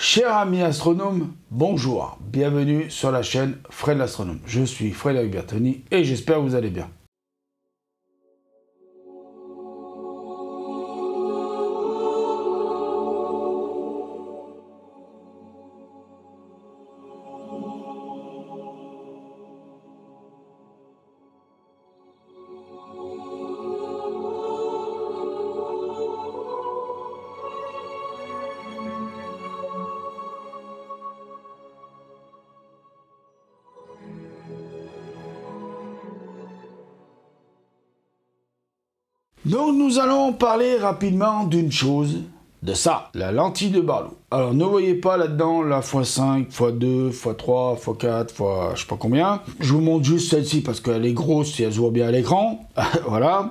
Chers amis astronomes, bonjour, bienvenue sur la chaîne Fred l'astronome. Je suis Frédéric Bertoni et j'espère que vous allez bien. Donc nous allons parler rapidement d'une chose, de ça, la lentille de Barlow. Alors ne voyez pas là-dedans la x5, x2, x3, x4, x je sais pas combien. Je vous montre juste celle-ci parce qu'elle est grosse et elle se voit bien à l'écran. Voilà.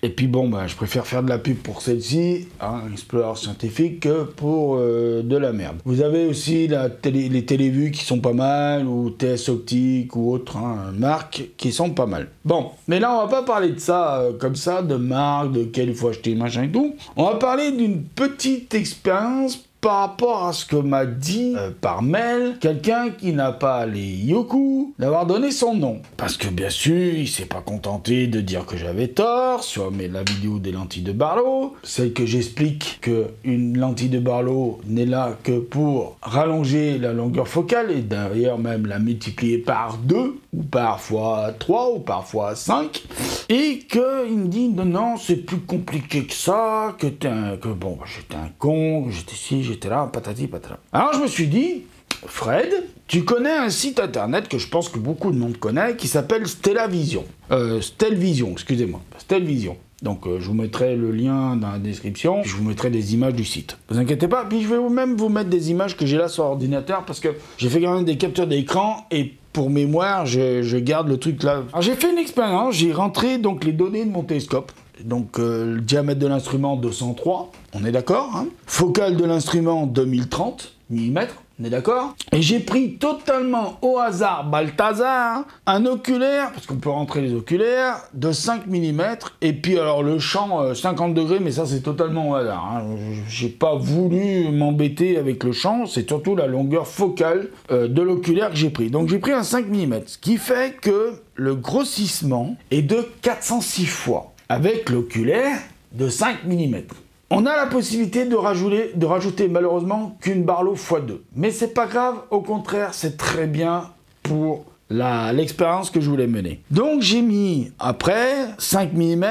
Et puis bon, ben, je préfère faire de la pub pour celle-ci, hein, Explorer scientifique, que pour de la merde. Vous avez aussi les télévues qui sont pas mal, ou TS Optique, ou autres marques qui sont pas mal. Bon, mais là on va pas parler de ça comme ça, de marque, de quel il faut acheter, machin et tout. On va parler d'une petite expérience par rapport à ce que m'a dit par mail quelqu'un qui n'a pas les Youku d'avoir donné son nom. Parce que bien sûr, il s'est pas contenté de dire que j'avais tort sur la vidéo des lentilles de Barlow, celle que j'explique que une lentille de Barlow n'est là que pour rallonger la longueur focale et d'ailleurs même la multiplier par 2 ou parfois 3 ou parfois 5 et qu'il me dit non, c'est plus compliqué que ça, que j'étais un con, que j'étais ci, j'étais là, patati patata. Alors je me suis dit, Fred, tu connais un site internet que je pense que beaucoup de monde connaît qui s'appelle Stellvision. Stellvision, excusez-moi, Stellvision. Donc je vous mettrai le lien dans la description, je vous mettrai des images du site. Ne vous inquiétez pas, puis je vais même vous mettre des images que j'ai là sur ordinateur parce que j'ai fait quand même des captures d'écran et pour mémoire, je garde le truc là. Alors j'ai fait une expérience, j'ai rentré donc les données de mon télescope. Donc le diamètre de l'instrument 203, on est d'accord, hein. Focale de l'instrument 2030 mm, on est d'accord. Et j'ai pris totalement au hasard, Balthazar, un oculaire, parce qu'on peut rentrer les oculaires, de 5 mm. Et puis alors le champ 50 degrés, mais ça c'est totalement au hasard. Hein. J'ai pas voulu m'embêter avec le champ, c'est surtout la longueur focale de l'oculaire que j'ai pris. Donc j'ai pris un 5 mm, ce qui fait que le grossissement est de 406 fois. Avec l'oculaire de 5 mm. On a la possibilité de rajouter malheureusement qu'une Barlow x2. Mais c'est pas grave, au contraire, c'est très bien pour l'expérience que je voulais mener. Donc j'ai mis après 5 mm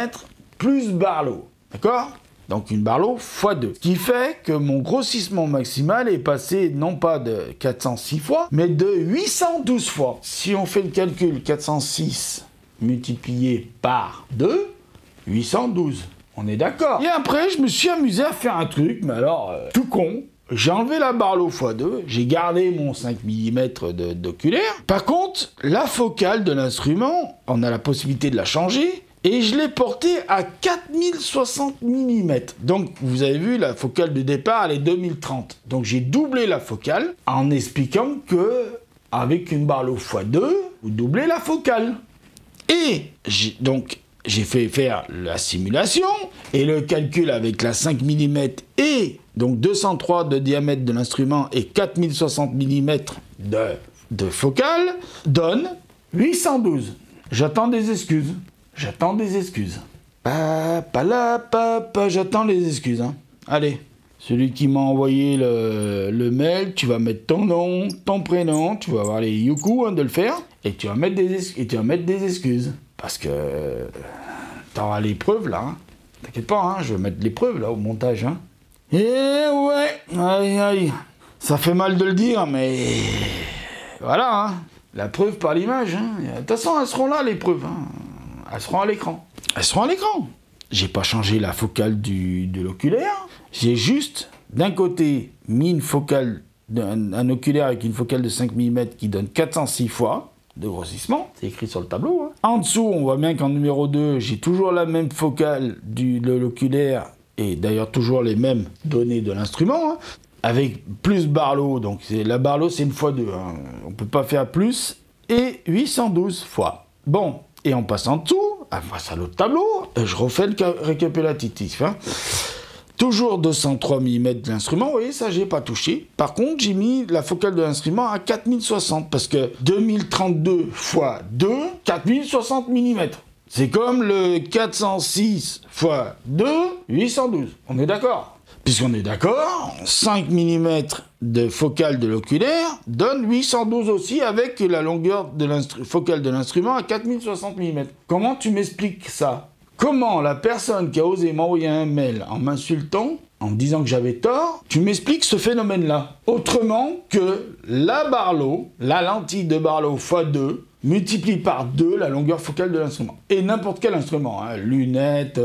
plus Barlow. D'accord ? Donc une Barlow x2. Ce qui fait que mon grossissement maximal est passé non pas de 406 fois, mais de 812 fois. Si on fait le calcul, 406 multiplié par 2, 812. On est d'accord. Et après, je me suis amusé à faire un truc, mais alors, tout con. J'ai enlevé la Barlow x2, j'ai gardé mon 5 mm d'oculaire. Par contre, la focale de l'instrument, on a la possibilité de la changer, et je l'ai portée à 4060 mm. Donc, vous avez vu, la focale de départ, elle est 2030. Donc, j'ai doublé la focale en expliquant que, avec une Barlow x2, vous doublez la focale. Et, j'ai fait faire la simulation et le calcul avec la 5 mm et donc 203 de diamètre de l'instrument et 4060 mm de focale donne 812. J'attends des excuses. J'attends des excuses. J'attends les excuses. Hein. Allez, celui qui m'a envoyé le mail, tu vas mettre ton nom, ton prénom, tu vas avoir les Youku de le faire et tu vas mettre des excuses. Parce que t'auras les preuves là, hein. T'inquiète pas, hein, je vais mettre les preuves là au montage. Hein. Et ouais, aïe, ça fait mal de le dire, mais voilà, hein. La preuve par l'image. Hein. De toute façon, elles seront là les preuves. Hein. Elles seront à l'écran. Elles seront à l'écran. J'ai pas changé la focale de l'oculaire. J'ai juste, d'un côté, mis une focale, un oculaire avec une focale de 5 mm qui donne 406 fois de grossissement, c'est écrit sur le tableau. Hein. En dessous, on voit bien qu'en numéro 2, j'ai toujours la même focale de l'oculaire et d'ailleurs toujours les mêmes données de l'instrument, hein, avec plus Barlow, donc la Barlow c'est une x2, hein. On ne peut pas faire plus, et 812 fois. Bon, et en passant en dessous, face à l'autre tableau, je refais le récapitulatif. Hein. Toujours 203 mm de l'instrument, vous voyez, ça j'ai pas touché. Par contre, j'ai mis la focale de l'instrument à 4060 parce que 2032 x 2, 4060 mm. C'est comme le 406 x 2, 812. On est d'accord? Puisqu'on est d'accord, 5 mm de focale de l'oculaire donne 812 aussi avec la longueur de focale de l'instrument à 4060 mm. Comment tu m'expliques ça? Comment la personne qui a osé m'envoyer un mail en m'insultant, en me disant que j'avais tort, tu m'expliques ce phénomène-là? Autrement que la Barlow, la lentille de Barlow x2, multiplie par 2 la longueur focale de l'instrument. Et n'importe quel instrument, hein, lunettes,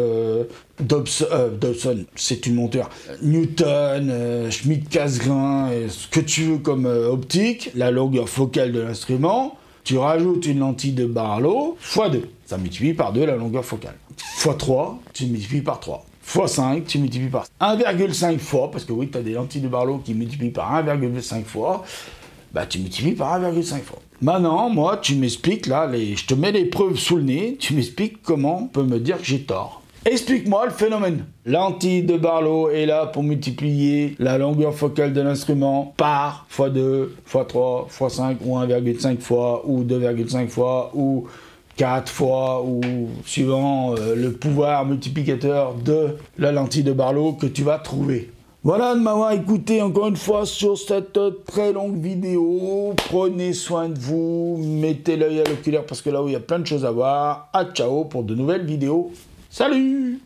Dobson, c'est une monture, Newton, Schmidt-Cassegrain, ce que tu veux comme optique, la longueur focale de l'instrument, tu rajoutes une lentille de Barlow x2. Ça multiplie par 2 la longueur focale. x3, tu multiplies par 3. x5, tu multiplies par 1,5 fois, parce que oui, tu as des lentilles de Barlow qui multiplient par 1,5 fois, bah tu multiplies par 1,5 fois. Maintenant, moi, tu m'expliques, là, je te mets les preuves sous le nez, tu m'expliques comment on peut me dire que j'ai tort. Explique-moi le phénomène. Lentille de Barlow est là pour multiplier la longueur focale de l'instrument par x2, x3, x5, ou 1,5 fois, ou 2,5 fois, ou 4 fois, ou suivant le pouvoir multiplicateur de la lentille de Barlow que tu vas trouver. Voilà de m'avoir écouté encore une fois sur cette très longue vidéo. Prenez soin de vous, mettez l'œil à l'oculaire parce que là où il y a plein de choses à voir. À ciao pour de nouvelles vidéos. Salut!